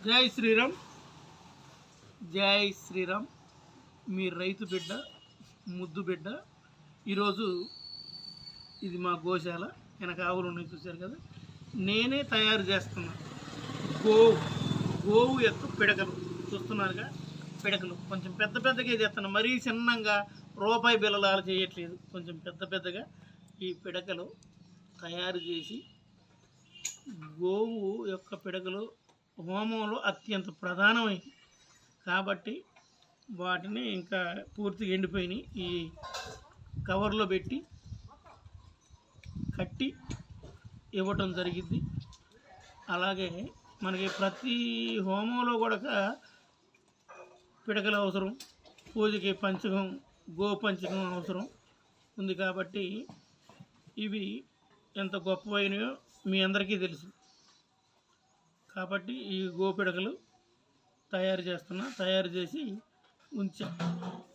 జై శ్రీరామ్, జై శ్రీరామ్. మీ రైతు బిడ్డ, ముద్దు బిడ్డ. ఈరోజు ఇది మా గోశాల. వెనక ఆవులు ఉన్నాయి చూశారు కదా, నేనే తయారు చేస్తున్నా గోవు యొక్క పిడకలు. చూస్తున్నారుగా, పిడకలు కొంచెం పెద్ద పెద్దగా చేస్తున్నా, మరీ చిన్నంగా రూపాయి బిల్లలాలు చేయట్లేదు. కొంచెం పెద్ద పెద్దగా ఈ పిడకలు తయారు చేసి, గోవు యొక్క పిడకలు హోమంలో అత్యంత ప్రధానమైనవి కాబట్టి వాటిని ఇంకా పూర్తిగా ఎండిపోయినాయి ఈ కవర్లో పెట్టి కట్టి ఇవ్వటం జరిగింది. అలాగే మనకి ప్రతి హోమంలో కూడా పిడకలు అవసరం, పూజకి పంచకం, గోపంచకం అవసరం ఉంది కాబట్టి ఇవి ఎంత గొప్పవైనయో మీ అందరికీ తెలుసు. కాబట్టి ఈ గోపిడకలు తయారు చేసి ఉంచా.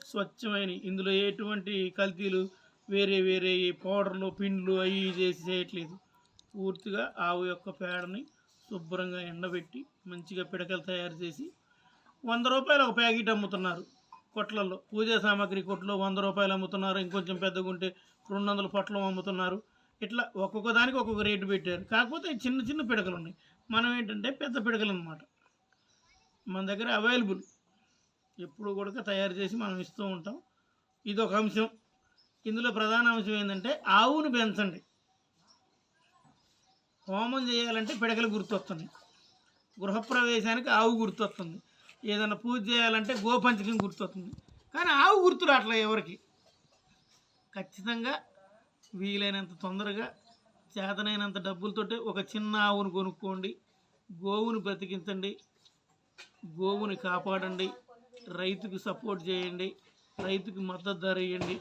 స్వచ్ఛమైన, ఇందులో ఎటువంటి కల్తీలు, వేరే పౌడర్లు, పిండ్లు అవి చేసి చేయట్లేదు. పూర్తిగా ఆవు యొక్క పేడని శుభ్రంగా ఎండబెట్టి మంచిగా పిడకలు తయారు చేసి 100 రూపాయలు ఒక ప్యాకెట్ అమ్ముతున్నారు కొట్లలో. పూజా సామాగ్రి కొట్లో 100 రూపాయలు అమ్ముతున్నారు. ఇంకొంచెం పెద్దగా ఉంటే 200 పొట్లం అమ్ముతున్నారు. ఇట్లా ఒక్కొక్క దానికి ఒక్కొక్క రేటు పెట్టారు. కాకపోతే చిన్న చిన్న పిడకలు ఉన్నాయి. మనం ఏంటంటే పెద్ద పిడకలు అన్నమాట మన దగ్గర అవైలబుల్. ఎప్పుడు కూడా తయారు చేసి మనం ఇస్తూ ఉంటాం. ఇది ఒక అంశం. ఇందులో ప్రధాన అంశం ఏంటంటే ఆవును పెంచండి. హోమం చేయాలంటే పిడకలు గుర్తొస్తున్నాయి, గృహప్రవేశానికి ఆవు గుర్తొస్తుంది, ఏదైనా పూజ చేయాలంటే గోపంచకం గుర్తొస్తుంది. కానీ ఆవు గుర్తు రావట్లే ఎవరికి. ఖచ్చితంగా వీలైనంత తొందరగా చేతనైనంత డబ్బులతోటి ఒక చిన్న ఆవును కొనుక్కోండి. గోవుని బ్రతికించండి, గోవుని కాపాడండి, రైతుకు సపోర్ట్ చేయండి, రైతుకు మద్దతు ధర ఇవ్వండి.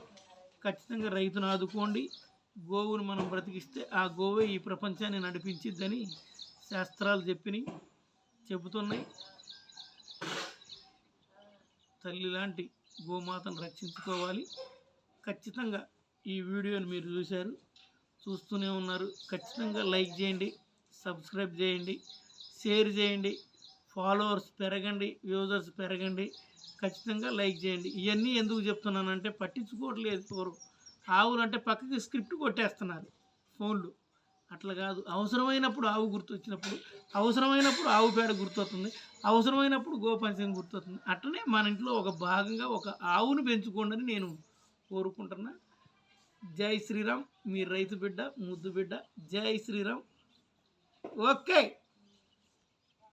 ఖచ్చితంగా రైతును ఆదుకోండి. గోవుని మనం బ్రతికిస్తే ఆ గోవే ఈ ప్రపంచాన్ని నడిపించిద్దని శాస్త్రాలు చెబుతున్నాయి. తల్లి లాంటి గోమాతను రక్షించుకోవాలి. ఖచ్చితంగా ఈ వీడియోని మీరు చూస్తూనే ఉన్నారు. ఖచ్చితంగా లైక్ చేయండి, సబ్స్క్రైబ్ చేయండి, షేర్ చేయండి. ఫాలోవర్స్ పెరగండి, వ్యూజర్స్ పెరగండి. ఖచ్చితంగా లైక్ చేయండి. ఇవన్నీ ఎందుకు చెప్తున్నానంటే పట్టించుకోవట్లేదు ఎవరు. ఆవులు అంటే పక్కకి స్క్రిప్ట్ కొట్టేస్తున్నారు ఫోన్లు. అట్లా కాదు. అవసరమైనప్పుడు ఆవు గుర్తొచ్చినప్పుడు, అవసరమైనప్పుడు ఆవు పేడ గుర్తొస్తుంది, అవసరమైనప్పుడు గోపంచకం గుర్తొస్తుంది. అట్లనే మన ఇంట్లో ఒక భాగంగా ఒక ఆవును పెంచుకోండి అని నేను కోరుకుంటున్నా. జై శ్రీరామ్. మీ రైతు బిడ్డ, ముద్దు బిడ్డ. జై శ్రీరామ్. ఓకే.